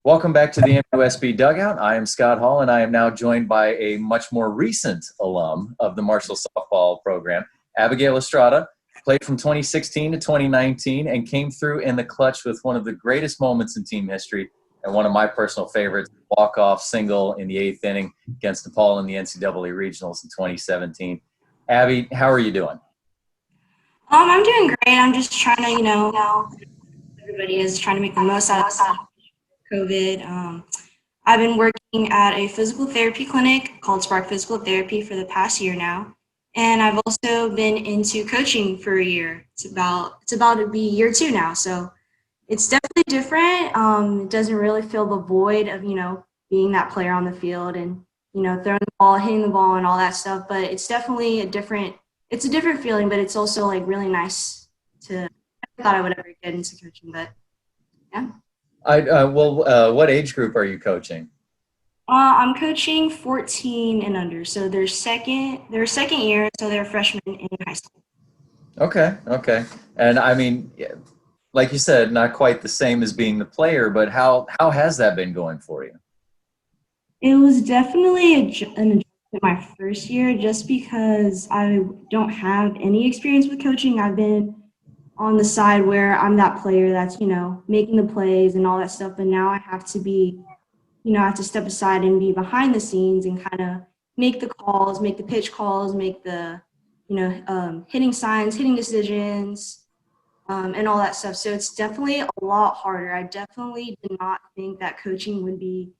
Welcome back to the MUSB Dugout. I am Scott Hall, and I am now joined by a much more recent alum of the Marshall softball program, Abigail Estrada. Played from 2016 to 2019 and came through in the clutch with one of the greatest moments in team history and one of my personal favorites, walk-off single in the 8th inning against DePaul in the NCAA Regionals in 2017. Abby, how are you doing? I'm doing great. I'm just trying to, everybody is trying to make the most out of COVID. I've been working at a physical therapy clinic called Spark Physical Therapy for the past year now. And I've also been into coaching for a year. It's about to be year 2 now. So it's definitely different. It doesn't really fill the void of, being that player on the field and, throwing the ball, hitting the ball and all that stuff. But it's definitely it's a different feeling, but it's also like really nice to, I thought I would ever get into coaching, but yeah. What age group are you coaching? I'm coaching 14 and under. So they're second year, so they're freshmen in high school. Okay. And I mean, yeah, like you said, not quite the same as being the player, but how has that been going for you? It was definitely an adjustment my first year just because I don't have any experience with coaching. I've been on the side where I'm that player that's, making the plays and all that stuff. But now I have to be, I have to step aside and be behind the scenes and kind of make the calls, make the pitch calls, make the, hitting signs, hitting decisions, and all that stuff. So it's definitely a lot harder. I definitely did not think that coaching would be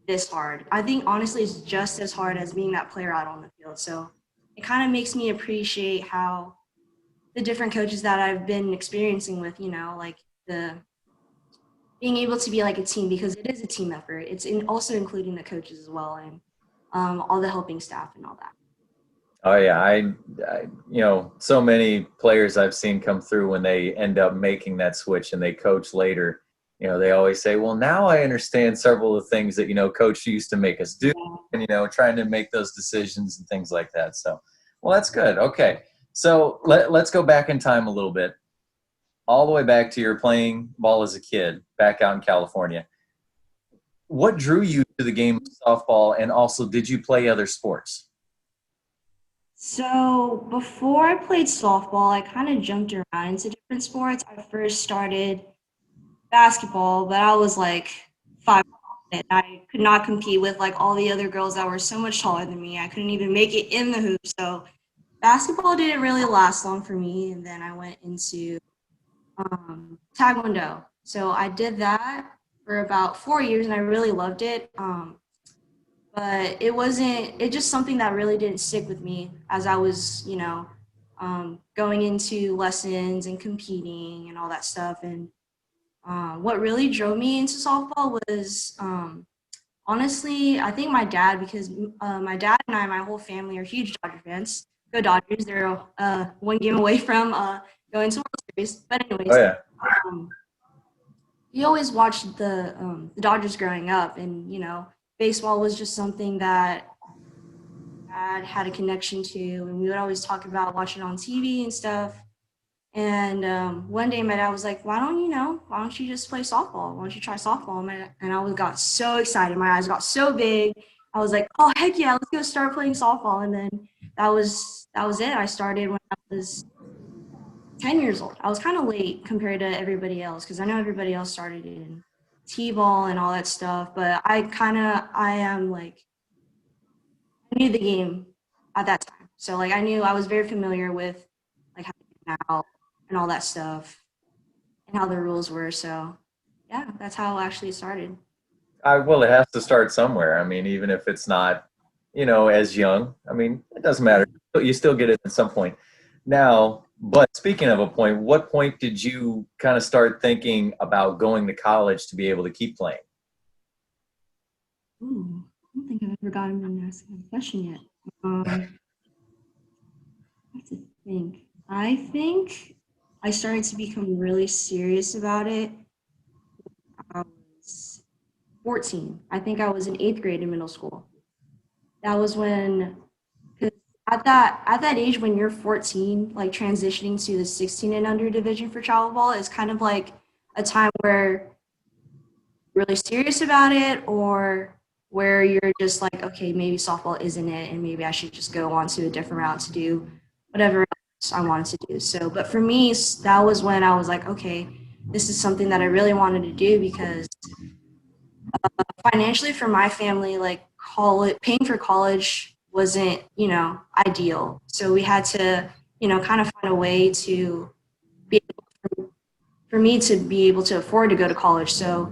this hard. I think honestly it's just as hard as being that player out on the field. So it kind of makes me appreciate how the different coaches that I've been experiencing with, like the being able to be like a team because it is a team effort. It's also including the coaches as well and all the helping staff and all that. Oh yeah, so many players I've seen come through when they end up making that switch and they coach later. They always say, "Well, now I understand several of the things that coach used to make us do," and trying to make those decisions and things like that. So, well, that's good. Okay, so let's go back in time a little bit, all the way back to your playing ball as a kid back out in California. What drew you to the game of softball, and also did you play other sports? So before I played softball, I kind of jumped around into different sports. I first started basketball, but I was like 5. And I could not compete with like all the other girls that were so much taller than me. I couldn't even make it in the hoop. So basketball didn't really last long for me. And then I went into Taekwondo. So I did that for about 4 years and I really loved it. But it just something that really didn't stick with me as I was, going into lessons and competing and all that stuff. And what really drove me into softball was honestly, I think my dad, because my dad and my whole family are huge Dodger fans. Go Dodgers! They're one game away from going to World Series. But Oh anyways, yeah. um, we always watched the Dodgers growing up, and baseball was just something that Dad had a connection to, and we would always talk about watching it on TV and stuff. And one day my dad was like, why don't you just play softball? Why don't you try softball? And got so excited. My eyes got so big. I was like, oh, heck yeah, let's go start playing softball. And then that was it. I started when I was 10 years old. I was kind of late compared to everybody else because I know everybody else started in T-ball and all that stuff. But I am like, I knew the game at that time. So like I was very familiar with like how to get out and all that stuff and how the rules were. So yeah, that's how actually it started. Well, it has to start somewhere. I mean, even if it's not, as young. I mean, it doesn't matter. You still get it at some point. Now, but speaking of a point, what point did you kind of start thinking about going to college to be able to keep playing? Ooh, I don't think I've ever gotten an asked that question yet. I have to think. I think I started to become really serious about it. I was 14. I think I was in 8th grade in middle school. That was when, because at that age when you're 14, like transitioning to the 16 and under division for travel ball is kind of like a time where really serious about it, or where you're just like, okay, maybe softball isn't it, and maybe I should just go on to a different route to do whatever else I wanted to do. So, but for me, that was when I was like, okay, this is something that I really wanted to do because financially for my family, like college, paying for college wasn't, ideal. So we had to, kind of find a way to be able for me to be able to afford to go to college. So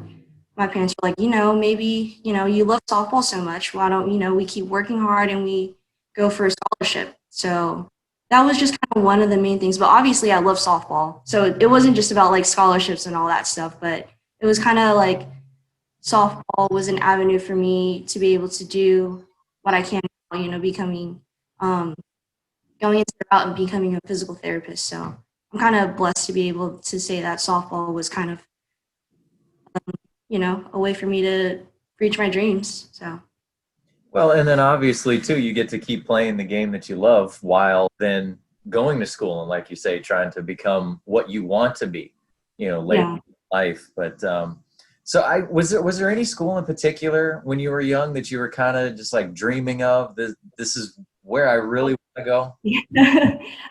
my parents were like, maybe, you love softball so much. Why don't, we keep working hard and we go for a scholarship. So that was just kind of one of the main things. But obviously I love softball. So it wasn't just about like scholarships and all that stuff, but it was kind of like softball was an avenue for me to be able to do what I can, becoming, um, going into the route of becoming a physical therapist. So I'm kind of blessed to be able to say that softball was kind of, a way for me to reach my dreams. So, Well, and then obviously too, you get to keep playing the game that you love while then going to school and, like you say, trying to become what you want to be, later yeah. in life. But so was there any school in particular when you were young that you were kind of just like dreaming of? This is where I really want to go.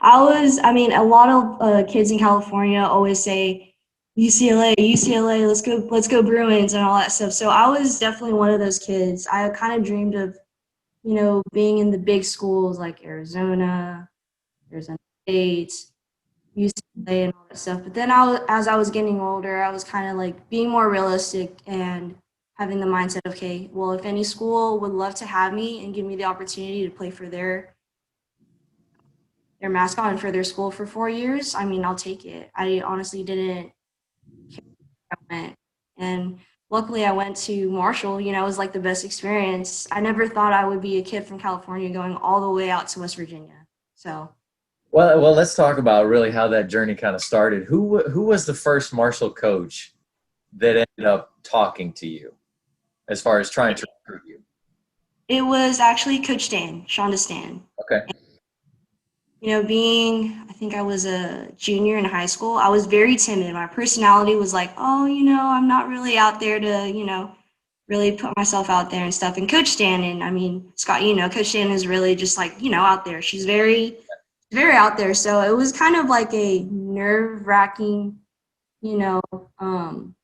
I mean, a lot of kids in California always say UCLA, UCLA, let's go Bruins and all that stuff. So I was definitely one of those kids. I kind of dreamed of, being in the big schools like Arizona State, UCLA, and all that stuff. But then as I was getting older, I was kind of like being more realistic and having the mindset, okay, well, if any school would love to have me and give me the opportunity to play for their mascot and for their school for 4 years, I mean, I'll take it. I honestly didn't care where I went. And luckily, I went to Marshall. It was like the best experience. I never thought I would be a kid from California going all the way out to West Virginia. So, Well, let's talk about really how that journey kind of started. Who was the first Marshall coach that ended up talking to you as far as trying to recruit you? it was actually Coach Stan, Shonda Stan. Okay. I think I was a junior in high school, I was very timid. My personality was like, oh, I'm not really out there to, really put myself out there and stuff. And Coach Shannon, I mean, Scott, Coach Shannon is really just like, out there. She's very out there. So it was kind of like a nerve-wracking, you know, um,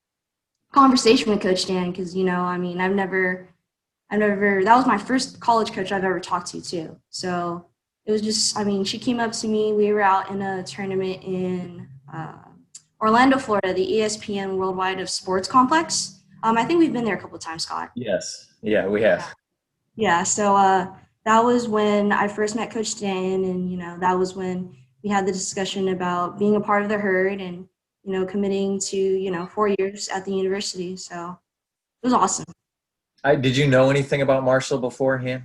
conversation with Coach Shannon because, I mean, that was my first college coach I've ever talked to too. So it was just, I mean, she came up to me. We were out in a tournament in Orlando, Florida, the ESPN Worldwide of Sports Complex. I think we've been there a couple of times, Scott. Yes. Yeah, we have. Yeah, so that was when I first met Coach Stan, and that was when we had the discussion about being a part of the herd and committing to 4 years at the university. So it was awesome. Did you know anything about Marshall beforehand?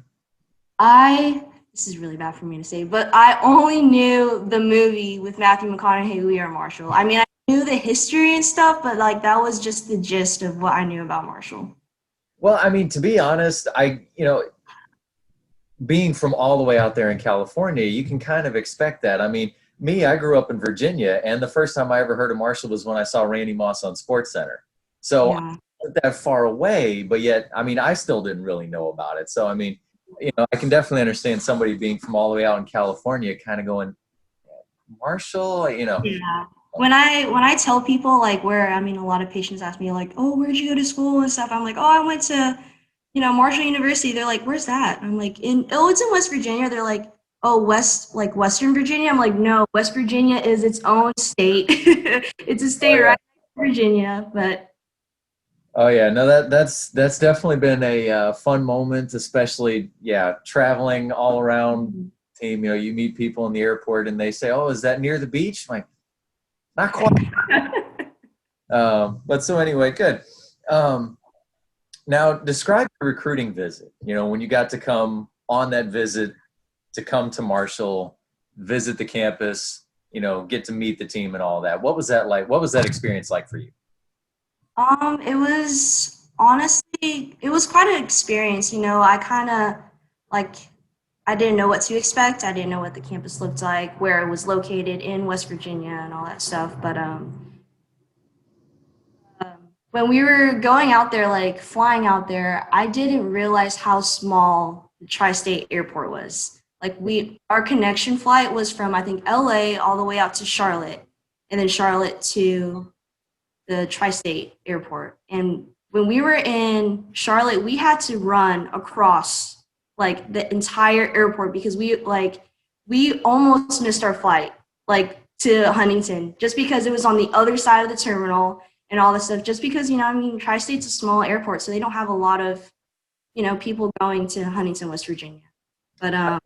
This is really bad for me to say, but I only knew the movie with Matthew McConaughey, We Are Marshall. I mean, I knew the history and stuff, but like that was just the gist of what I knew about Marshall. Well, I mean, to be honest, being from all the way out there in California, you can kind of expect that. I mean, I grew up in Virginia, and the first time I ever heard of Marshall was when I saw Randy Moss on SportsCenter. So I Yeah. wasn't that far away, but yet, I mean, I still didn't really know about it. So, I mean, I can definitely understand somebody being from all the way out in California kind of going, Marshall. Yeah. When I tell people like where, I mean, a lot of patients ask me like, "Oh, where'd you go to school and stuff?" I'm like, "Oh, I went to, Marshall University." They're like, "Where's that?" I'm like, it's in West Virginia." They're like, "Oh, like Western Virginia." I'm like, "No, West Virginia is its own state. It's a Oh state yeah. right next to Virginia." But Oh yeah, no, that's definitely been a fun moment, especially traveling all around team. You meet people in the airport and they say, "Oh, is that near the beach?" I'm like, not quite. But so anyway, good. Um, Now describe the recruiting visit. When you got to come on that visit to come to Marshall, visit the campus, get to meet the team and all that. What was that like? What was that experience like for you? it was honestly, it was quite an experience. I kind of like I didn't know what to expect. I didn't know what the campus looked like, where it was located in West Virginia, and all that stuff. But when we were going out there, like flying out there, I didn't realize how small the tri-state airport was. Like our connection flight was from, I think, LA all the way out to Charlotte, and then Charlotte to the tri-state airport. And when we were in Charlotte, we had to run across like the entire airport because we almost missed our flight like to Huntington just because it was on the other side of the terminal and all this stuff. Just because, you know, I mean, Tri-State's a small airport, so they don't have a lot of, you know, people going to Huntington, West Virginia. But I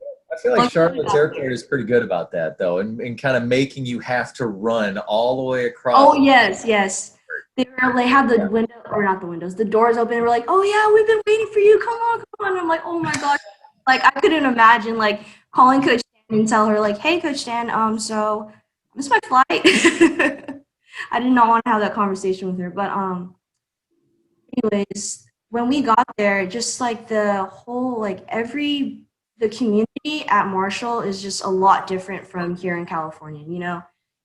feel like Charlotte's airport is pretty good about that, though, and kind of making you have to run all the way across. Oh, yes, yes. They had the window, or not the windows, the doors open. And we're like, oh, yeah, we've been waiting for you. Come on, come on. And I'm like, oh, my gosh. Like, I couldn't imagine, like, calling Coach Stan and tell her, like, hey, Coach Stan, so I missed my flight. I did not want to have that conversation with her. But anyways, when we got there, just, like, the whole, like, the community at Marshall is just a lot different from here in California, you know?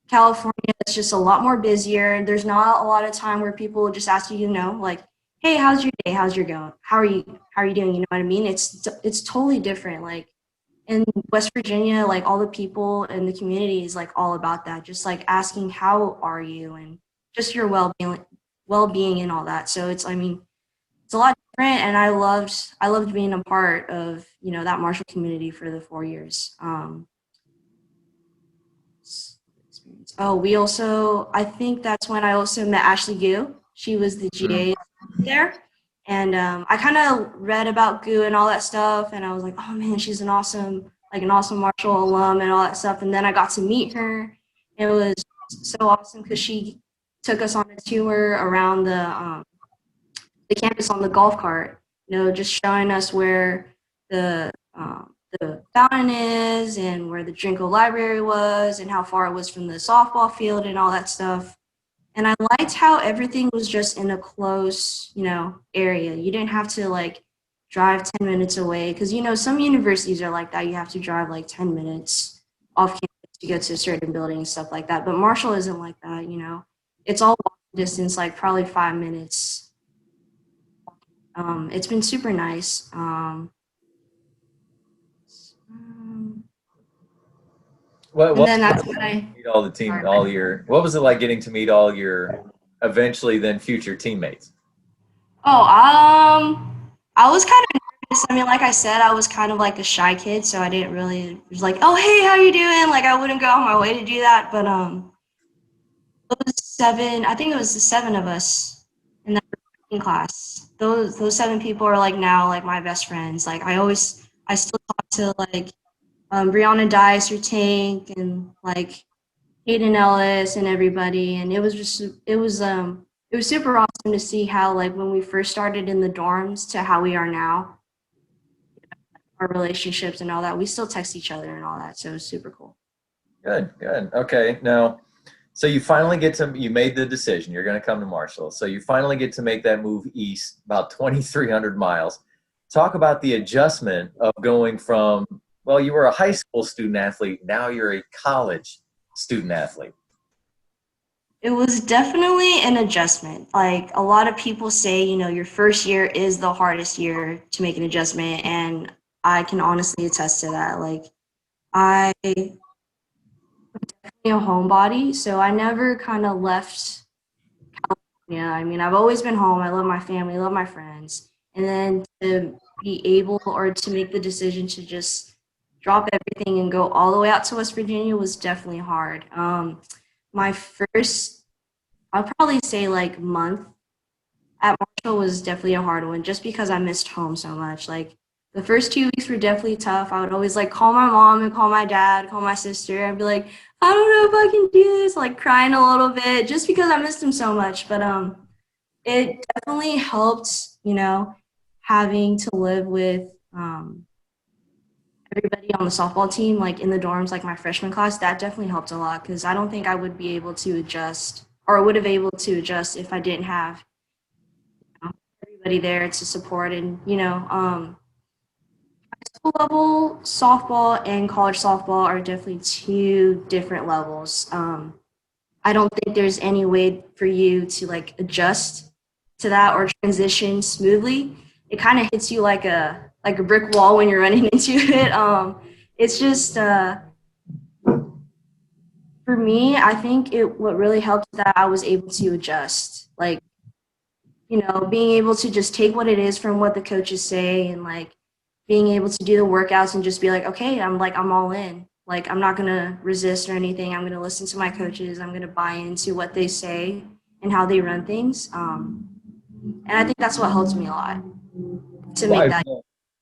California is just a lot more busier. There's not a lot of time where people just ask you, you know, like, hey, how's your day? How's your going? How are you doing? You know what I mean? It's totally different. Like in West Virginia, like all the people in the community is like all about that. Just like asking how are you and just your well-being and all that. So it's a lot different, and I loved being a part of, you know, that Marshall community for the 4 years. Oh, I think that's when I also met Ashley Gu. She was the GA there. And I kind of read about Gu and all that stuff. And I was like, oh man, she's an awesome Marshall alum and all that stuff. And then I got to meet her. It was so awesome because she took us on a tour around the campus on the golf cart, you know, just showing us where the fountain is and where the Drinko Library was and how far it was from the softball field and all that stuff. And I liked how everything was just in a close, you know, area. You didn't have to like drive 10 minutes away because, you know, some universities are like that. You have to drive like 10 minutes off campus to get to a certain building and stuff like that. But Marshall isn't like that, you know. It's all walking distance, like probably 5 minutes. It's been super nice. What And then that's when meet all the team, all your, what was it like getting to meet all your eventually then future teammates? Oh, I was kind of nervous. I mean, like I said, I was kind of like a shy kid, so I didn't really it was like, oh hey, how you doing? Like I wouldn't go on my way to do that. But it was I think it was the 7 of us in that class. Those 7 people are like now like my best friends. Like I still talk to like Brianna Dice or Tank and like Hayden Ellis and everybody, and it was super awesome to see how like when we first started in the dorms to how we are now, our relationships and all that. We still text each other and all that, so it was super cool. Good, good. Okay, now, so you made the decision. You're going to come to Marshall. So you finally get to make that move east, about 2,300 miles. Talk about the adjustment of going from, well, you were a high school student athlete. Now you're a college student athlete. It was definitely an adjustment. Like a lot of people say, you know, your first year is the hardest year to make an adjustment, and I can honestly attest to that. Like I am definitely a homebody, so I never kind of left California. I mean, I've always been home. I love my family, love my friends, and then to be able or to make the decision to just drop everything and go all the way out to West Virginia was definitely hard. My first, I'll probably say like month at Marshall was definitely a hard one just because I missed home so much. Like the first 2 weeks were definitely tough. I would always like call my mom and call my dad, call my sister. I'd be like, I don't know if I can do this, like crying a little bit just because I missed him so much. But it definitely helped, you know, having to live with everybody on the softball team, like in the dorms, like my freshman class. That definitely helped a lot because I don't think I would be able to adjust or would have able to adjust if I didn't have, you know, everybody there to support. And you know, high school level softball and college softball are definitely 2 different levels. I don't think there's any way for you to like adjust to that or transition smoothly, it kind of hits you like a brick wall when you're running into it. It's just for me, I think what really helped that I was able to adjust, like, being able to just take what it is from what the coaches say, and like being able to do the workouts and just be like, okay, I'm all in. Like, I'm not gonna resist or anything. I'm gonna listen to my coaches. I'm gonna buy into what they say and how they run things. And I think that's what helped me a lot to make Why? that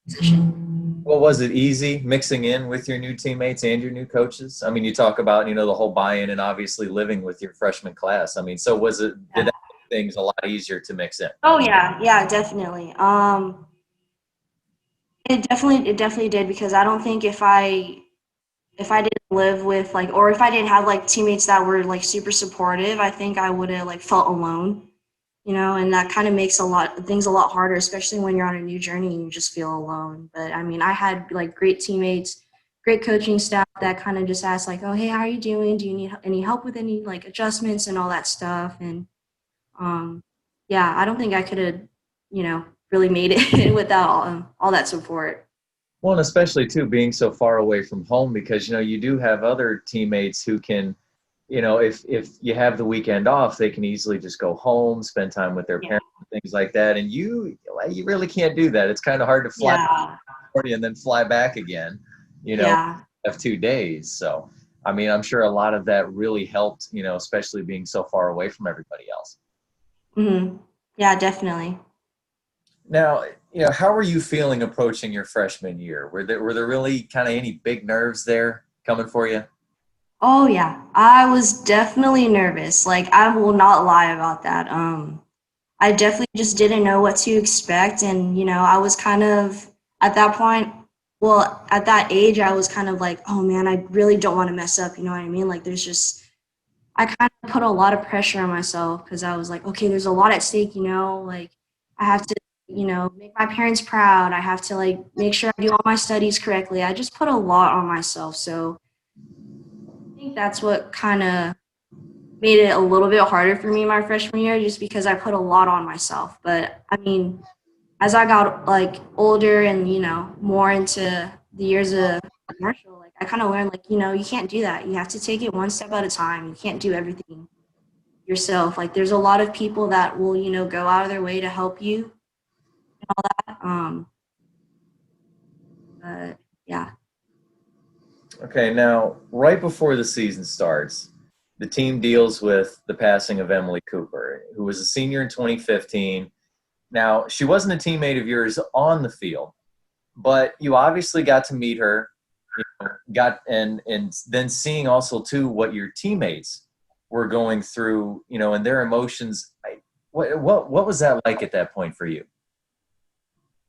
decision. Well, was it easy mixing in with your new teammates and your new coaches? I mean, you talk about, the whole buy-in and obviously living with your freshman class. I mean, so did that make things a lot easier to mix in? Oh yeah, definitely. It definitely did, because I don't think if I didn't live with like, or if I didn't have like teammates that were like super supportive, I think I would have like felt alone, and that kind of makes things a lot harder, especially when you're on a new journey and you just feel alone. But I mean, I had like great teammates, great coaching staff that kind of just asked like, oh, hey, how are you doing? Do you need any help with any like adjustments and all that stuff? And um, yeah, I don't think I could have, really made it without all that support. Well, and especially too being so far away from home, because you do have other teammates who can, if you have the weekend off, they can easily just go home, spend time with their Yeah. parents, and things like that. And you really can't do that. It's kind of hard to fly to Yeah. California and then fly back again. You know, Yeah. have 2 days. So, I mean, I'm sure a lot of that really helped. Especially being so far away from everybody else. Hmm. Yeah, definitely. Now, how are you feeling approaching your freshman year? Were there really kind of any big nerves there coming for you? Oh yeah, I was definitely nervous. Like, I will not lie about that. I definitely just didn't know what to expect, and I was kind of at that point. Well, at that age, I was kind of like, oh man, I really don't want to mess up. You know what I mean? Like, I kind of put a lot of pressure on myself, because I was like, okay, there's a lot at stake. Like, I have to, make my parents proud. I have to like make sure I do all my studies correctly. I just put a lot on myself, so I think that's what kind of made it a little bit harder for me my freshman year, just because I put a lot on myself. But I mean, as I got like older and more into the years of commercial, like I kind of learned like you can't do that. You have to take it one step at a time. You can't do everything yourself. Like, there's a lot of people that will go out of their way to help you. But yeah. Okay, now right before the season starts, the team deals with the passing of Emileigh Cooper, who was a senior in 2015. Now, she wasn't a teammate of yours on the field, but you obviously got to meet her, got and then seeing also too what your teammates were going through, and their emotions. What was that like at that point for you?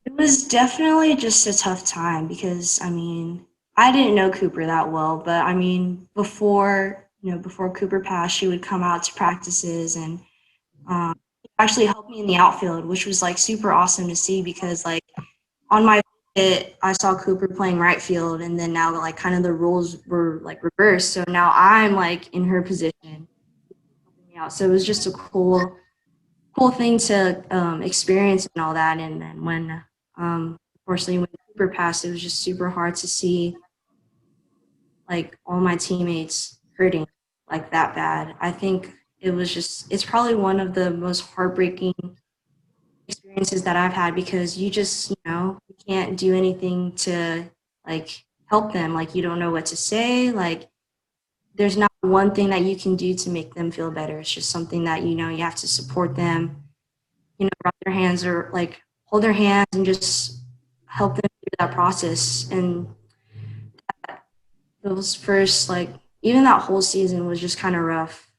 It was definitely just a tough time, because I mean, I didn't know Cooper that well, but I mean, before Cooper passed, she would come out to practices and actually help me in the outfield, which was like super awesome to see, because like on my visit, I saw Cooper playing right field, and then now like kind of the roles were like reversed, so now I'm like in her position, helping me out. So it was just a cool thing to experience and all that. And then when unfortunately when Cooper passed, it was just super hard to see like all my teammates hurting like that bad. I think it's probably one of the most heartbreaking experiences that I've had, because you just you can't do anything to like help them. Like, you don't know what to say. Like, there's not one thing that you can do to make them feel better. It's just something that you have to support them, rub their hands, or like hold their hands and just help them through that process. And those first, like, even that whole season was just kind of rough.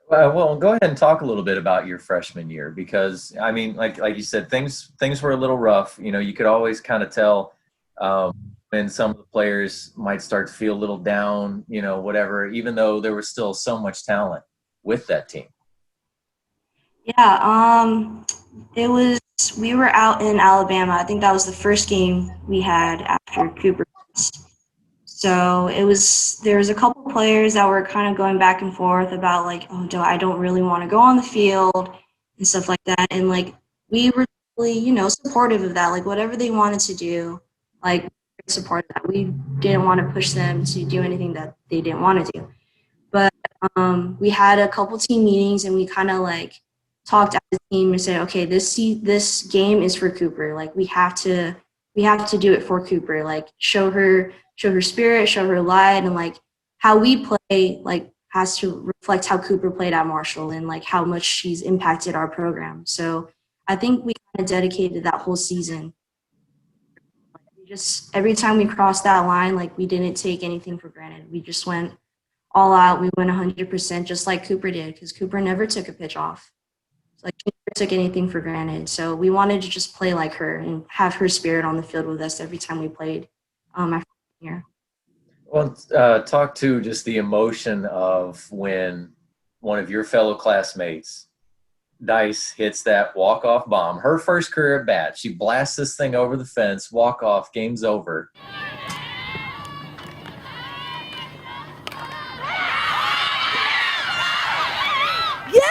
Well, go ahead and talk a little bit about your freshman year, because I mean, like you said, things were a little rough. You could always kind of tell um, when some of the players might start to feel a little down, whatever. Even though there was still so much talent with that team. Yeah, it was, we were out in Alabama. I think that was the first game we had after Cooper passed. So there was a couple players that were kind of going back and forth about like, oh, I don't really want to go on the field. and stuff like that. And like we were really, supportive of that. Like whatever they wanted to do, like support that. We didn't want to push them to do anything that they didn't want to do. But we had a couple team meetings and we kind of like talked as a team and said, okay, this game is for Cooper. Like we have to do it for Cooper. Like show her spirit, show her light, and like how we play like has to reflect how Cooper played at Marshall and like how much she's impacted our program. So I think we kind of dedicated that whole season. Just every time we crossed that line, like we didn't take anything for granted. We just went all out. We went 100%, just like Cooper did, because Cooper never took a pitch off. Like she never took anything for granted. So we wanted to just play like her and have her spirit on the field with us every time we played my freshman year. Well, talk to just the emotion of when one of your fellow classmates, Dice, hits that walk-off bomb. Her first career at bat. She blasts this thing over the fence, walk-off, game's over. Yes!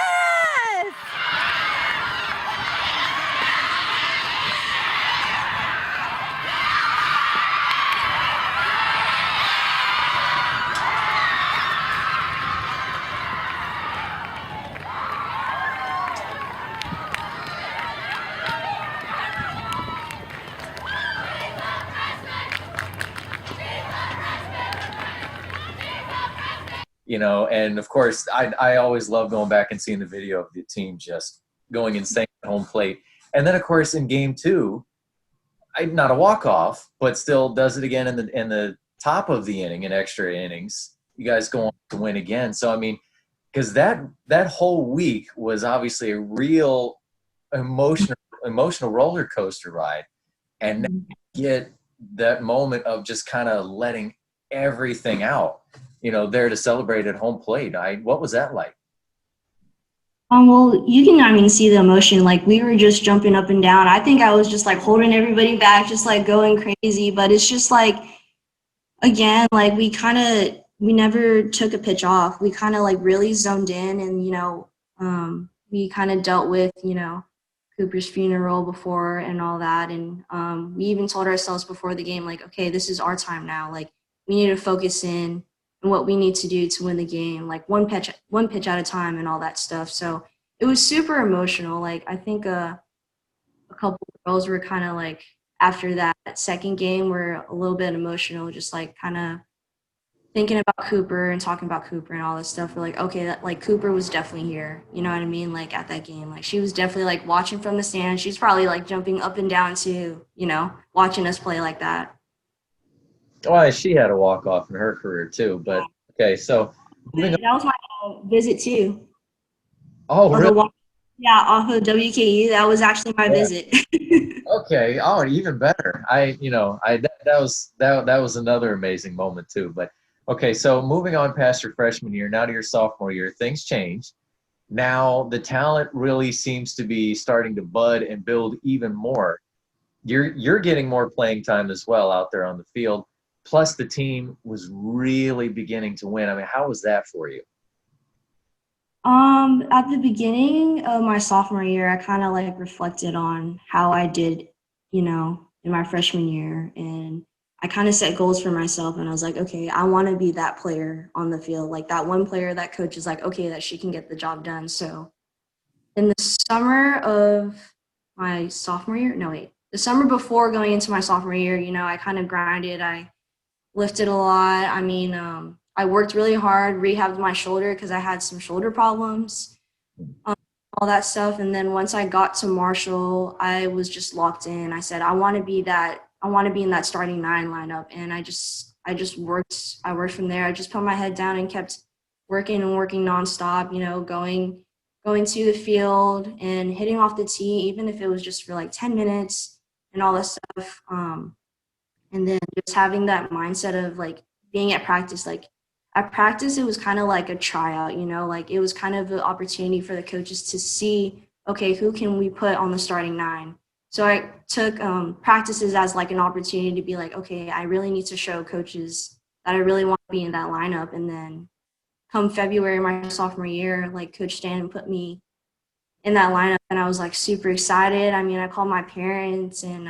You know, and of course, I always love going back and seeing the video of the team just going insane at home plate. And then, of course, in game two, not a walk-off, but still does it again in the top of the inning in extra innings. You guys go on to win again. So, I mean, because that whole week was obviously a real emotional roller coaster ride. And now you get that moment of just kind of letting everything out, there to celebrate at home plate. What was that like? Well, you can, see the emotion. Like we were just jumping up and down. I think I was just like holding everybody back, just like going crazy. But it's just like, again, like we never took a pitch off. We kind of like really zoned in, and we kind of dealt with Cooper's funeral before and all that. And we even told ourselves before the game, like, okay, this is our time now. Like we need to focus in on what we need to do to win the game, like one pitch at a time and all that stuff. So it was super emotional. Like I think a couple of girls were kind of like after that second game were a little bit emotional, just like kind of thinking about Cooper and talking about Cooper and all this stuff. We're like, okay, that like Cooper was definitely here. You know what I mean? Like at that game, like she was definitely like watching from the stands. She's probably like jumping up and down too, watching us play like that. Well, she had a walk-off in her career too, but okay, so moving on. That was my visit too. Oh, really? Yeah, off of WKU. That was actually my visit. Okay. Oh, even better. That was another amazing moment too. But okay, so moving on past your freshman year, now to your sophomore year, things change. Now the talent really seems to be starting to bud and build even more. You're getting more playing time as well out there on the field. Plus, the team was really beginning to win. I mean, how was that for you? At the beginning of my sophomore year, I kind of like reflected on how I did, in my freshman year. And I kind of set goals for myself. And I was like, okay, I want to be that player on the field, like that one player that coach is like, okay, that she can get the job done. So in the summer of my sophomore year, no, wait, the summer before going into my sophomore year, I kind of grinded. I lifted a lot. I worked really hard, rehabbed my shoulder because I had some shoulder problems, all that stuff. And then once I got to Marshall, I was just locked in. I said, I want to be in that starting nine lineup. And I worked from there. I just put my head down and kept working and working nonstop, going to the field and hitting off the tee, even if it was just for like 10 minutes and all that stuff. And then just having that mindset of like being at practice, like at practice, it was kind of like a tryout, like it was kind of an opportunity for the coaches to see, okay, who can we put on the starting nine? So I took practices as like an opportunity to be like, okay, I really need to show coaches that I really want to be in that lineup. And then come February, my sophomore year, like Coach Stan put me in that lineup, and I was like super excited. I mean, I called my parents, and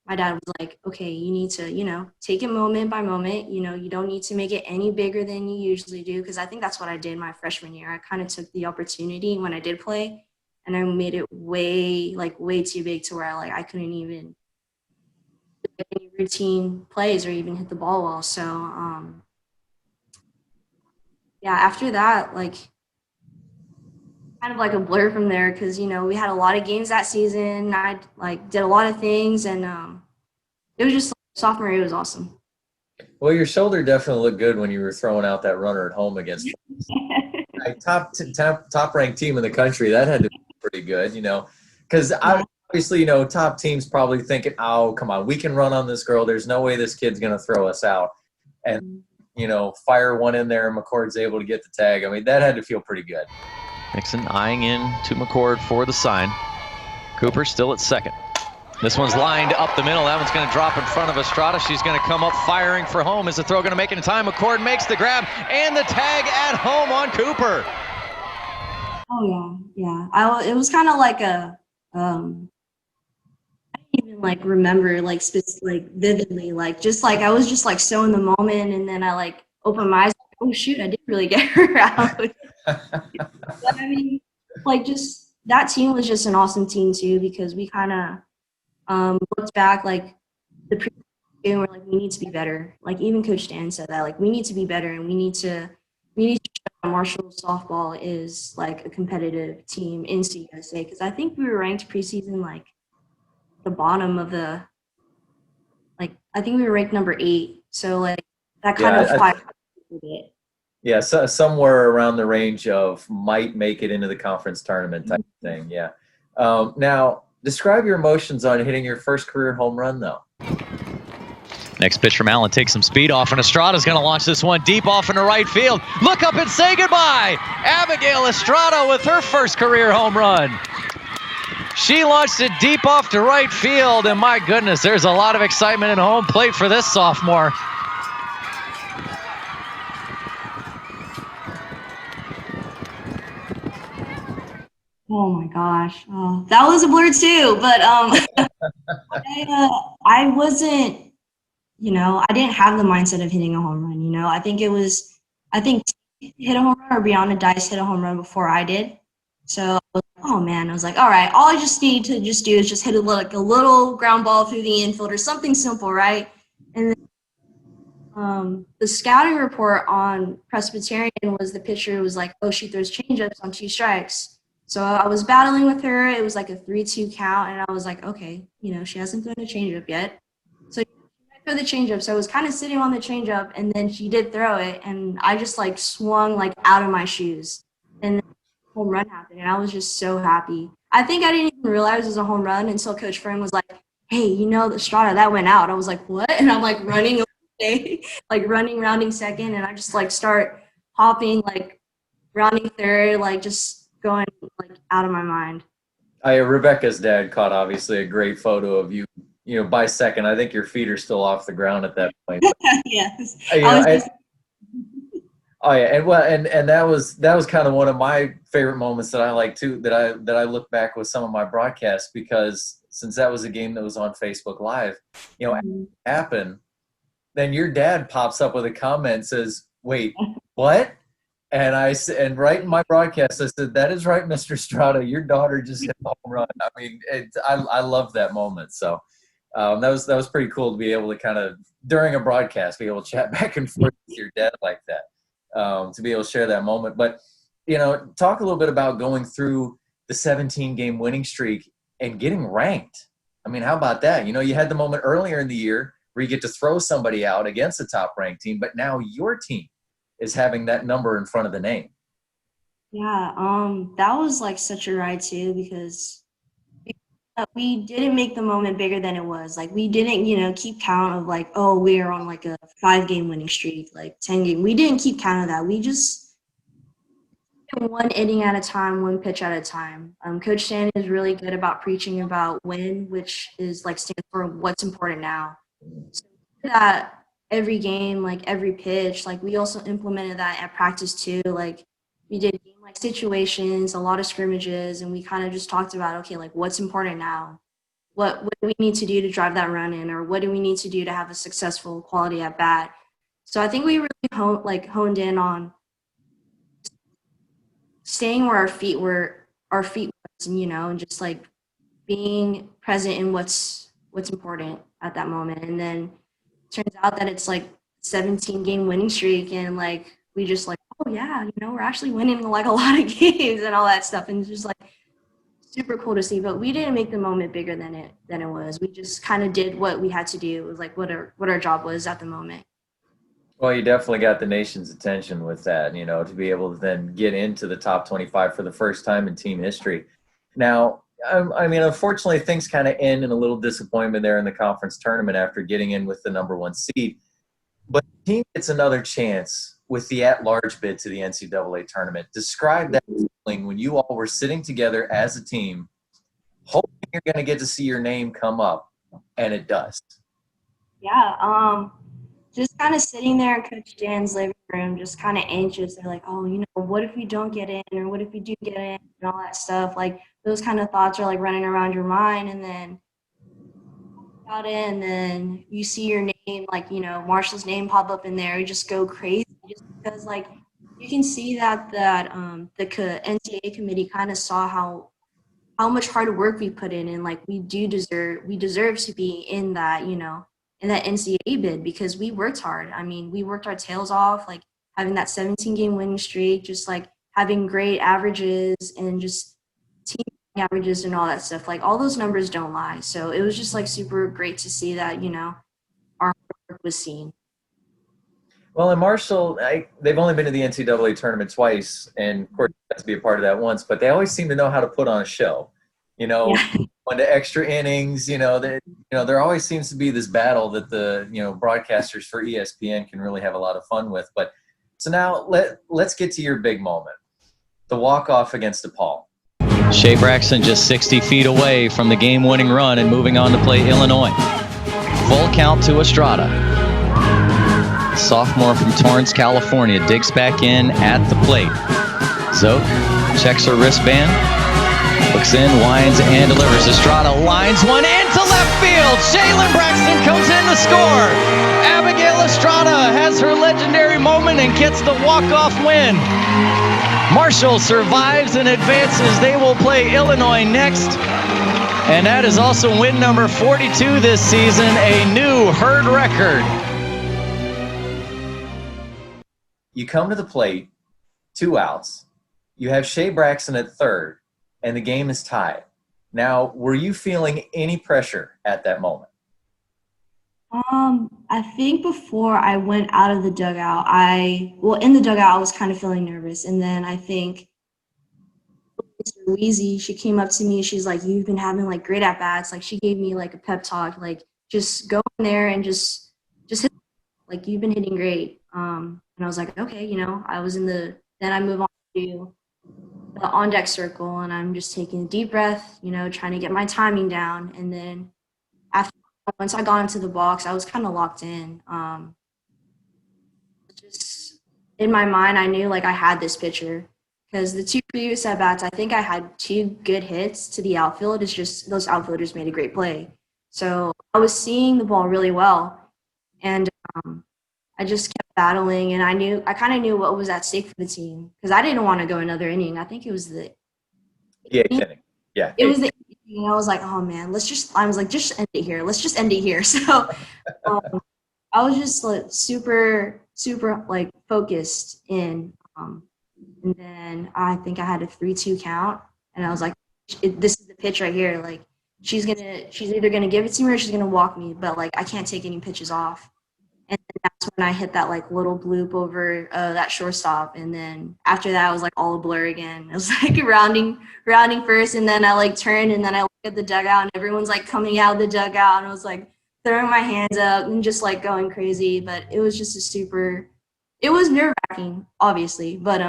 my dad was like, okay, you need to, take it moment by moment. You don't need to make it any bigger than you usually do. Cause I think that's what I did my freshman year. I kind of took the opportunity when I did play and I made it way too big to where I couldn't even do any routine plays or even hit the ball well. So, yeah, after that, kind of like a blur from there. Cause, we had a lot of games that season. I did a lot of things, and it was just sophomore year was awesome. Well, your shoulder definitely looked good when you were throwing out that runner at home against a top ranked team in the country. That had to be pretty good, because obviously, top teams probably thinking, oh, come on, we can run on this girl. There's no way this kid's going to throw us out. And, fire one in there and McCord's able to get the tag. I mean, that had to feel pretty good. Nixon eyeing in to McCord for the sign. Cooper still at second. This one's lined up the middle. That one's going to drop in front of Estrada. She's going to come up firing for home. Is the throw going to make it in time? McCord makes the grab and the tag at home on Cooper. Oh yeah. It was kind of like a I didn't even remember vividly, I was just so in the moment, and then I opened my eyes. Oh shoot, I did really get her out. But I mean, just that team was just an awesome team too, because we kind of looked back the previous game, we're we need to be better. Even Coach Dan said that we need to be better, and we need to show that Marshall softball is a competitive team in CUSA, because I think we were ranked preseason the bottom of the I think we were ranked number 8. So that kind of fired a bit. Yeah, so somewhere around the range of might make it into the conference tournament type of thing. Yeah. Now, describe your emotions on hitting your first career home run, though. Next pitch from Allen takes some speed off, and Estrada's going to launch this one deep off into right field. Look up and say goodbye. Abigail Estrada with her first career home run. She launched it deep off to right field, and my goodness, there's a lot of excitement at home plate for this sophomore. Oh my gosh. Oh, that was a blur too, but I wasn't, I didn't have the mindset of hitting a home run, I think hit a home run or Brianna Dice hit a home run before I did. So, oh man, I was like, all right, all I just need to do is just hit a little ground ball through the infield or something simple, right? And then the scouting report on Presbyterian was the pitcher was like, oh, she throws changeups on 2 strikes. So I was battling with her. It was a 3-2 count, and I was like, okay, she hasn't thrown a changeup yet. So she might throw the changeup. So I was kind of sitting on the changeup, and then she did throw it, and I just swung out of my shoes. And then the home run happened, and I was just so happy. I think I didn't even realize it was a home run until Coach Friend was like, hey, the Strata, that went out. I was like, what? And I'm running away, rounding second, and I just start hopping, rounding third, just going out of my mind. Rebecca's dad caught obviously a great photo of you, by second. I think your feet are still off the ground at that point. Yes. Oh yeah, and that was kind of one of my favorite moments that I like too. That I look back with some of my broadcasts, because since that was a game that was on Facebook Live, happened. Then your dad pops up with a comment and says, "Wait, what?" And right in my broadcast, I said, "That is right, Mr. Estrada. Your daughter just hit a home run." I mean, I love that moment. So that was pretty cool to be able to kind of during a broadcast be able to chat back and forth with your dad like that, to be able to share that moment. But talk a little bit about going through the 17-game winning streak and getting ranked. I mean, how about that? You had the moment earlier in the year where you get to throw somebody out against a top-ranked team, but now your team is having that number in front of the name. Yeah, that was such a ride too, because we didn't make the moment bigger than it was. We didn't, keep count of oh, we're on a 5-game winning streak, 10-game. We didn't keep count of that. We just one inning at a time, one pitch at a time. Coach Stan is really good about preaching about win, which is stands for what's important now. So that every game, every pitch, we also implemented that at practice too. we did game like situations, a lot of scrimmages, and we kind of just talked about, okay, like what's important now? What do we need to do to drive that run in, or what do we need to do to have a successful quality at bat? So I think we really honed in on staying where our feet was, and and just like being present in what's important at that moment. And then turns out that it's like 17 game winning streak, and like we just like, oh yeah, we're actually winning like a lot of games and all that stuff, and it's just like super cool to see. But we didn't make the moment bigger than it was. We just kind of did what we had to do. It was like what our job was at the moment. Well, you definitely got the nation's attention with that, to be able to then get into the top 25 for the first time in team history. Now, I mean, unfortunately, things kind of end in a little disappointment there in the conference tournament after getting in with the #1 seed. But the team gets another chance with the at-large bid to the NCAA tournament. Describe that feeling when you all were sitting together as a team, hoping you're going to get to see your name come up, and it does. Yeah, just kind of sitting there in Coach Dan's living room, just kind of anxious. They're like, oh, what if we don't get in, or what if we do get in, and all that stuff. Like those kind of thoughts are like running around your mind, and then got in, and then you see your name, like Marshall's name pop up in there. You just go crazy, just because like you can see that the NCAA committee kind of saw how much hard work we put in, and like we deserve to be in that in that NCAA bid, because we worked hard. I mean, we worked our tails off, like having that 17 game winning streak, just like having great averages and just team averages and all that stuff. Like all those numbers don't lie. So it was just like super great to see that our work was seen. Well, in Marshall, they've only been to the NCAA tournament twice, and of course, got to be a part of that once. But they always seem to know how to put on a show. Yeah. Going to extra innings. There always seems to be this battle that the broadcasters for ESPN can really have a lot of fun with. But so now let's get to your big moment, the walk-off against DePaul. Shea Braxton just 60 feet away from the game-winning run and moving on to play Illinois. Full count to Estrada. Sophomore from Torrance, California, digs back in at the plate. Zoke checks her wristband, looks in, winds, and delivers. Estrada lines one into left field. Shaylin Braxton comes in to score. Abigail Estrada has her legendary moment and gets the walk-off win. Marshall survives and advances. They will play Illinois next. And that is also win number 42 this season, a new herd record. You come to the plate, 2 outs. You have Shea Braxton at third, and the game is tied. Now, were you feeling any pressure at that moment? I think before I went out of the dugout, in the dugout, I was kind of feeling nervous. And then I think Mr. Weezy, she came up to me. She's like, you've been having like great at-bats. Like she gave me like a pep talk, like just go in there and just hit, like you've been hitting great. And I was like, okay, I was then I move on to the on-deck circle, and I'm just taking a deep breath, trying to get my timing down. And then once I got into the box, I was kind of locked in. Just in my mind, I knew like I had this pitcher, because the 2 previous at bats, I think I had 2 good hits to the outfield. It's just those outfielders made a great play. So I was seeing the ball really well, and I just kept battling, and I kind of knew what was at stake for the team, because I didn't want to go another inning. I think it was the Inning. Yeah. It was the I was like, oh man, I was like, just end it here. Let's just end it here. So I was just like super like focused in. And then I think I had a 3-2 count, and I was like, this is the pitch right here. Like she's either gonna give it to me or she's gonna walk me, but like I can't take any pitches off. And that's when I hit that like little bloop over that shortstop, and then after that I was like all a blur again. It was like rounding first, and then I like turned, and then I look at the dugout, and everyone's like coming out of the dugout, and I was like throwing my hands up and just like going crazy. But it was just it was nerve-wracking, obviously, but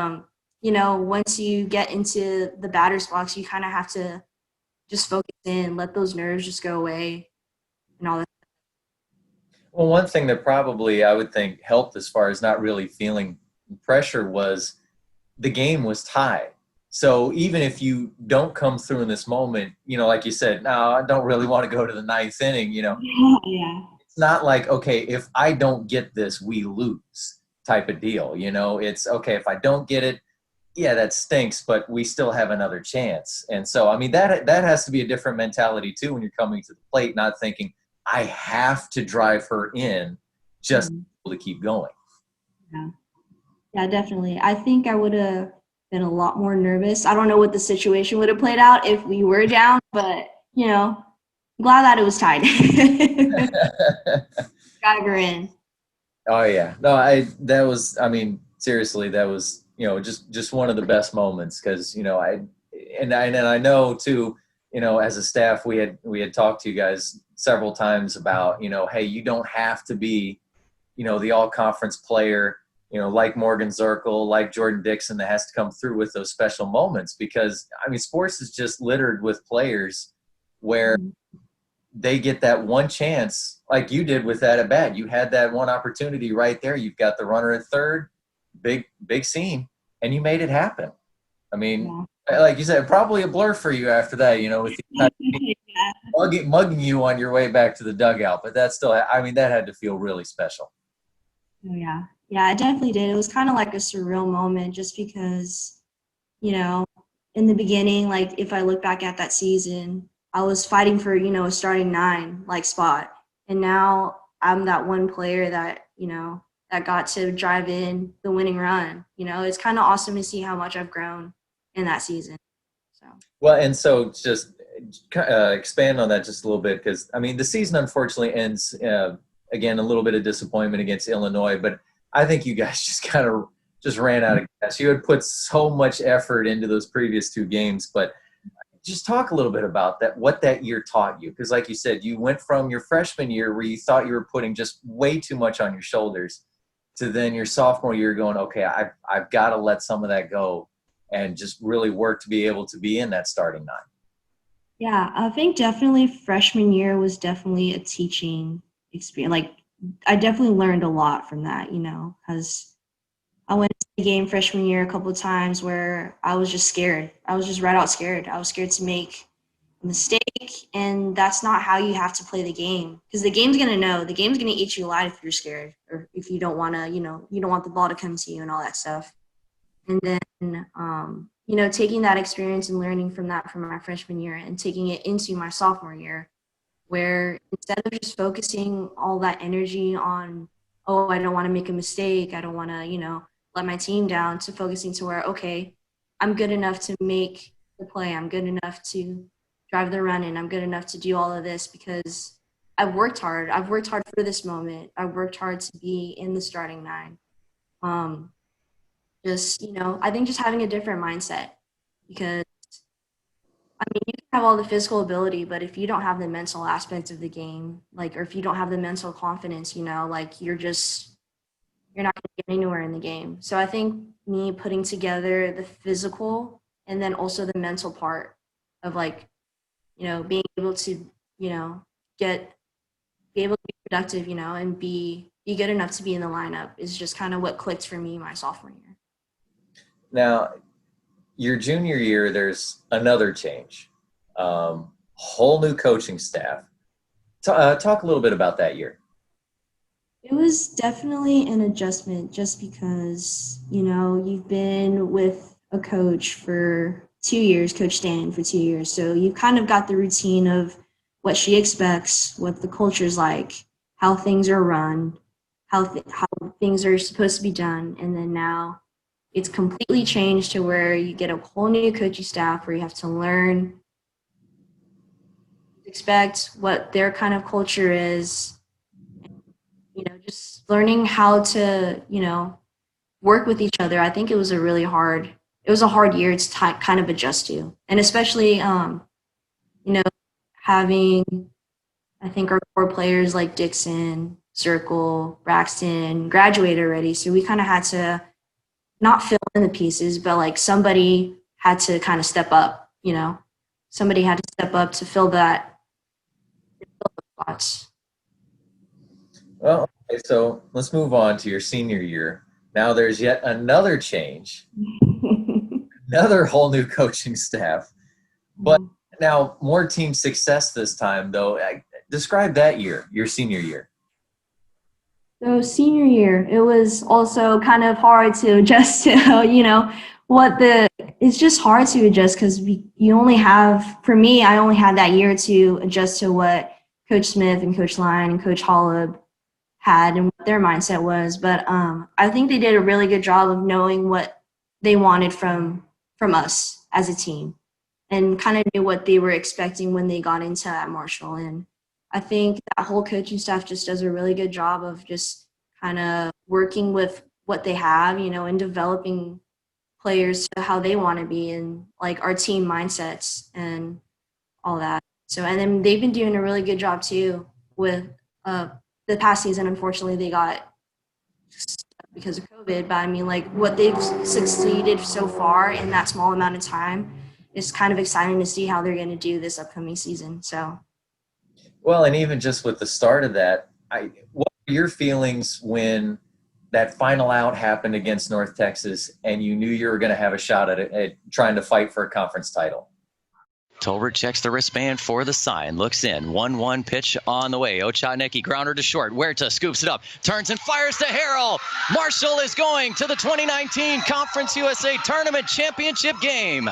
once you get into the batter's box, you kind of have to just focus in, let those nerves just go away and all that. Well, one thing that probably I would think helped as far as not really feeling pressure was the game was tied. So even if you don't come through in this moment, like you said, no, I don't really want to go to the ninth inning, Yeah. it's not like, okay, if I don't get this, we lose type of deal. It's okay. If I don't get it, yeah, that stinks, but we still have another chance. And so, I mean, that has to be a different mentality too, when you're coming to the plate, not thinking I have to drive her in just to keep going. Yeah. Yeah, definitely. I think I would have been a lot more nervous. I don't know what the situation would have played out if we were down, but glad that it was tied. Got her in. Oh yeah, no, I mean, seriously, that was, just one of the best moments, because, and I know too, as a staff, we had talked to you guys several times about, hey, you don't have to be, the all conference player, like Morgan Zirkle, like Jordan Dixon, that has to come through with those special moments, because, I mean, sports is just littered with players where they get that one chance, like you did with that at bat. You had that one opportunity right there. You've got the runner at third, big scene, and you made it happen. I mean, like you said, probably a blur for you after that, with the mugging you on your way back to the dugout. But that's still, I mean, that had to feel really special. Oh, yeah. Yeah, it definitely did. It was kind of like a surreal moment, just because, in the beginning, like if I look back at that season, I was fighting for, a starting 9 like spot. And now I'm that one player that, that got to drive in the winning run. It's kind of awesome to see how much I've grown in that season. So. Well, and so just expand on that just a little bit, because, I mean, the season unfortunately ends, again, a little bit of disappointment against Illinois, but I think you guys just kind of just ran out of gas. You had put so much effort into those previous 2 games, but just talk a little bit about that, what that year taught you. Because like you said, you went from your freshman year where you thought you were putting just way too much on your shoulders to then your sophomore year going, okay, I've got to let some of that go and just really work to be able to be in that starting 9. Yeah, I think definitely freshman year was definitely a teaching experience. Like, I definitely learned a lot from that, because I went to the game freshman year a couple of times where I was just scared. I was just right out scared. I was scared to make a mistake, and that's not how you have to play the game, because the game's going to know. The game's going to eat you alive if you're scared, or if you don't want to, you don't want the ball to come to you and all that stuff. And then, taking that experience and learning from that from my freshman year and taking it into my sophomore year, where instead of just focusing all that energy on, oh, I don't want to make a mistake, I don't want to, let my team down, to focusing to where, okay, I'm good enough to make the play. I'm good enough to drive the run in. I'm good enough to do all of this because I've worked hard. I've worked hard for this moment. I've worked hard to be in the starting 9. I think just having a different mindset, because I mean, you can have all the physical ability, but if you don't have the mental aspect of the game, or if you don't have the mental confidence, you're not going to get anywhere in the game. So I think me putting together the physical and then also the mental part of being able to, be able to be productive, and be good enough to be in the lineup is just kind of what clicked for me my sophomore year. Now, your junior year, there's another change, whole new coaching staff. Talk a little bit about that year. It was definitely an adjustment, just because, you've been with a coach for 2 years, Coach Stan, for 2 years. So you kind of got the routine of what she expects, what the culture's like, how things are run, how things are supposed to be done. And then now it's completely changed to where you get a whole new coaching staff where you have to learn, expect what their kind of culture is, just learning how to, work with each other. I think it was a hard year to kind of adjust to. And especially, having, I think, our core players like Dixon, Circle, Braxton graduated already. So we kind of had to not fill in the pieces, but somebody had to kind of step up, somebody had to step up to fill that spots. Well, okay, so let's move on to your senior year. Now there's yet another change. another whole new coaching staff. But now more team success this time, though. Describe that year, your senior year. So senior year, it was also kind of hard to adjust to, it's just hard to adjust because you only have, for me, I only had that year to adjust to what Coach Smith and Coach Lyon and Coach Hollub had and what their mindset was. But I think they did a really good job of knowing what they wanted from us as a team and kind of knew what they were expecting when they got into at Marshall. And I think that whole coaching staff just does a really good job of just kind of working with what they have, and developing players to how they want to be and like our team mindsets and all that. So, and then they've been doing a really good job too with the past season. Unfortunately, they got because of COVID, but I mean, like what they've succeeded so far in that small amount of time is kind of exciting to see how they're going to do this upcoming season. So. Well, and even just with the start of that, what were your feelings when that final out happened against North Texas and you knew you were going to have a shot at trying to fight for a conference title? Tolbert checks the wristband for the sign, looks in, 1-1 pitch on the way. Ochotnecki grounder to short. Huerta scoops it up, turns and fires to Harrell. Marshall is going to the 2019 Conference USA Tournament Championship game.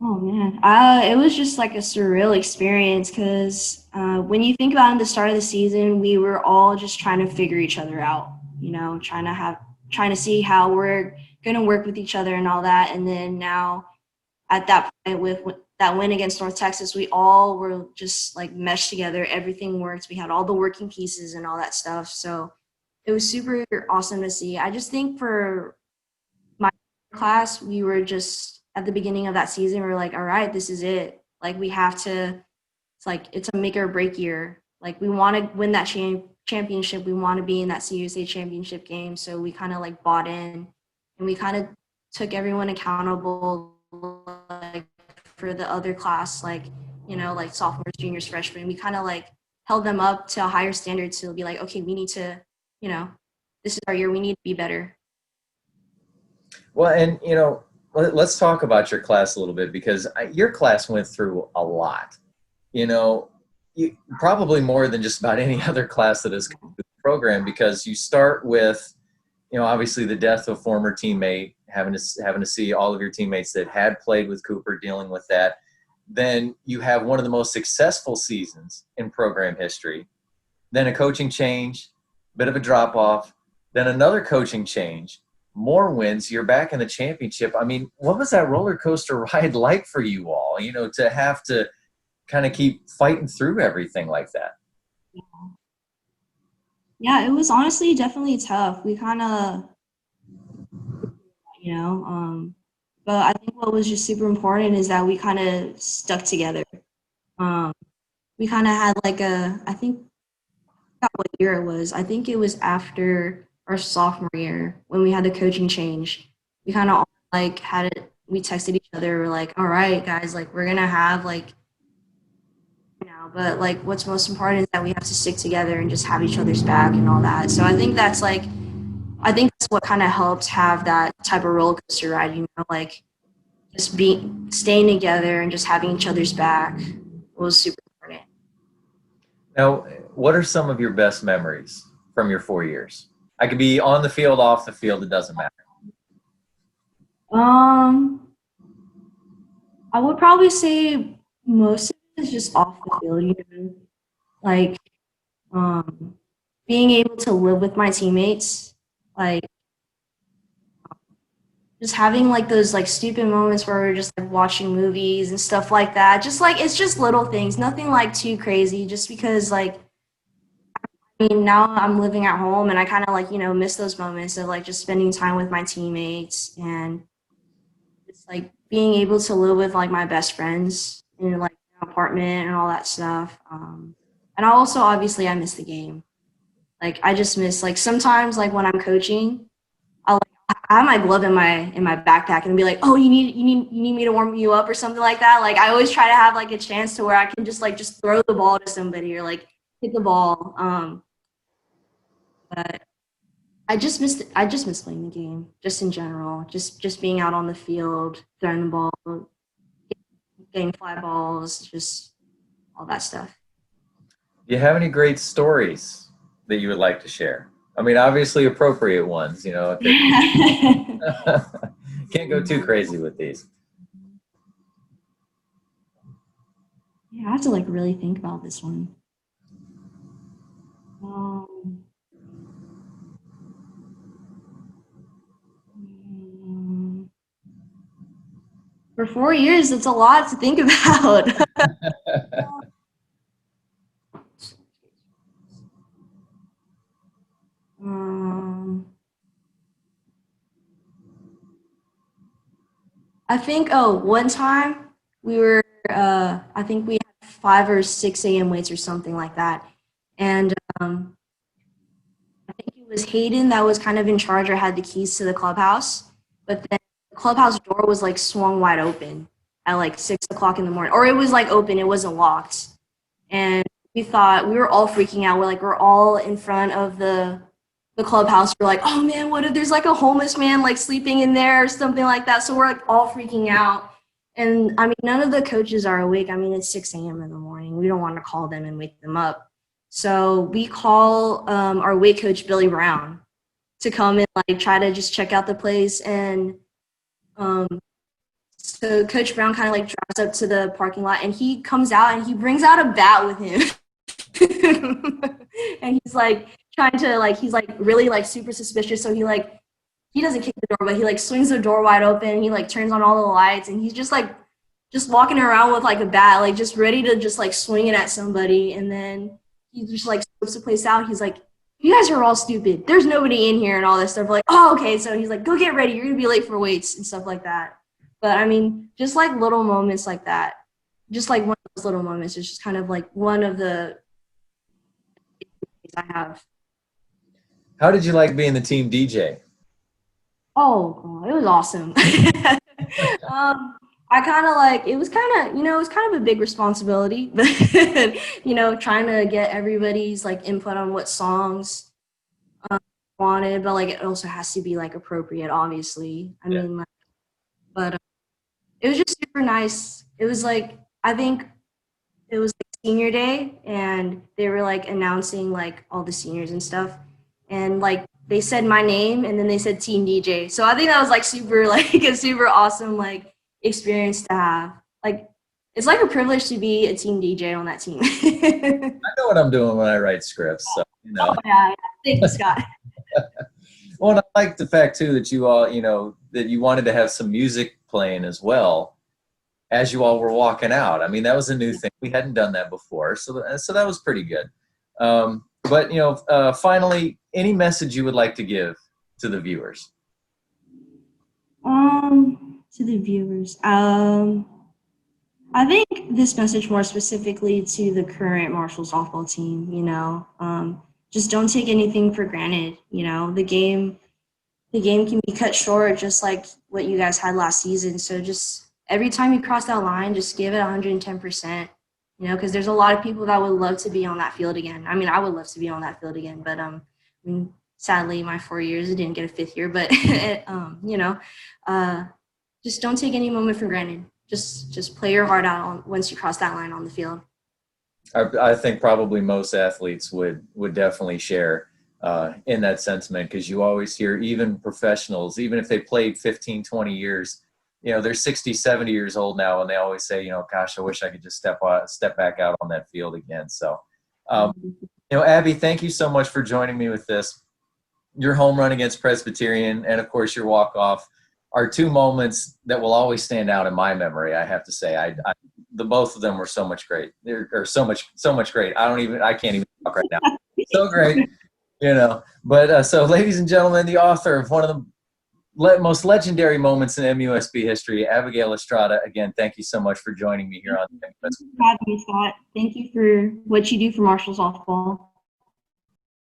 Oh man, it was just like a surreal experience because when you think about it, the start of the season, we were all just trying to figure each other out, trying to see how we're going to work with each other and all that. And then now at that point with that win against North Texas, we all were just like meshed together. Everything worked. We had all the working pieces and all that stuff. So it was super awesome to see. I just think for my class, we were just at the beginning of that season, we were like, all right, this is it. Like we have to, it's a make or break year. Like we want to win that championship. We want to be in that CUSA championship game. So we kind of like bought in and we kind of took everyone accountable, like for the other class, like sophomores, juniors, freshmen. We kind of like held them up to a higher standard to be like, okay, we need to, this is our year. We need to be better. Well, and, let's talk about your class a little bit because your class went through a lot. Probably more than just about any other class that has come through the program because you start with, obviously the death of a former teammate, having to see all of your teammates that had played with Cooper dealing with that. Then you have one of the most successful seasons in program history. Then a coaching change, bit of a drop off, then another coaching change. More wins, you're back in the championship. I mean, what was that roller coaster ride like for you all, to have to kind of keep fighting through everything like that? Yeah, it was honestly definitely tough. We kind of, but I think what was just super important is that we kind of stuck together. We kind of had I think, I forgot what year it was. I think it was after our sophomore year when we had the coaching change. We kind of we texted each other. We're like, all right, guys, like we're going to have but like what's most important is that we have to stick together and just have each other's back and all that. So I think that's what kind of helped have that type of roller coaster ride, just staying together and just having each other's back was super important. Now, what are some of your best memories from your 4 years? I could be on the field, off the field, it doesn't matter. I would probably say most of it is just off the field, being able to live with my teammates, just having those stupid moments where we're just watching movies and stuff like that. Just it's just little things, nothing too crazy, just because now I'm living at home and I kind of miss those moments of just spending time with my teammates and just being able to live with my best friends in an apartment and all that stuff. And also obviously I miss the game. I just miss sometimes when I'm coaching, I have my glove in my backpack and be like, oh, you need me to warm you up or something like that. I always try to have a chance to where I can just throw the ball to somebody or hit the ball. But I just miss playing the game, just in general, just being out on the field, throwing the ball, getting fly balls, just all that stuff. Do you have any great stories that you would like to share? I mean, obviously appropriate ones, you know. Can't go too crazy with these. Yeah, I have to like really think about this one. Mm, for 4 years, it's a lot to think about. I think, one time we were, I think we had 5 or 6 a.m. waits or something like that. And I think it was Hayden that was kind of in charge or had the keys to the clubhouse. But then the clubhouse door was like swung wide open at like 6 o'clock in the morning. Or it was like open, it wasn't locked. And we were all freaking out. We're all in front of the clubhouse. We're like, oh man, what if there's like a homeless man like sleeping in there or something like that? So we're like all freaking out. And I mean, none of the coaches are awake. I mean, it's 6 a.m. in the morning. We don't want to call them and wake them up. So we call our weight coach, Billy Brown, to come and like try to just check out the place. And so Coach Brown kind of like drives up to the parking lot and he comes out and he brings out a bat with him. And he's like trying to like, he's like really like super suspicious. So he doesn't kick the door, but he like swings the door wide open. He like turns on all the lights and he's just like, just walking around with like a bat, like just ready to just like swing it at somebody. And then he just like scopes the place out. He's like, you guys are all stupid. There's nobody in here and all this stuff. We're like, oh, okay. So he's like, go get ready. You're going to be late for weights and stuff like that. But I mean, just like little moments like that, just like one of those little moments is just kind of like one of the I have. How did you like being the team DJ? Oh, it was awesome. I kind of like, it was kind of a big responsibility, but, trying to get everybody's like input on what songs wanted, but like it also has to be like appropriate, obviously. I mean, like, but it was just super nice. It was like, I think it was like senior day and they were like announcing like all the seniors and stuff. And like they said my name and then they said team DJ. So I think that was like super, like a super awesome like experience to have. Like it's like a privilege to be a team DJ on that team. I know what I'm doing when I write scripts, so you know. Oh, yeah. Thank you, Scott. Well, and I like the fact too that you all, that you wanted to have some music playing as well as you all were walking out. I mean, that was a new thing. We hadn't done that before, so that was pretty good. But finally, any message you would like to give to the viewers? To the viewers, I think this message more specifically to the current Marshall softball team. Just don't take anything for granted. The game can be cut short, just like what you guys had last season. So just every time you cross that line, just give it 110%. Because there's a lot of people that would love to be on that field again. I mean, I would love to be on that field again, but sadly, my 4 years, I didn't get a 5th year. But just don't take any moment for granted. Just play your heart out once you cross that line on the field. I think probably most athletes would definitely share in that sentiment, because you always hear even professionals, even if they played 15, 20 years, they're 60, 70 years old now, and they always say, gosh, I wish I could just step back out on that field again. So, Abby, thank you so much for joining me with this. Your home run against Presbyterian and, of course, your walk-off are two moments that will always stand out in my memory, I have to say. The both of them were so much great. They're so much great. I can't even talk right now. So great, But so, ladies and gentlemen, the author of one of the most legendary moments in MUSB history, Abigail Estrada. Again, thank you so much for joining me here on MUSB. Thank you for having me, Scott. Thank you for what you do for Marshall softball.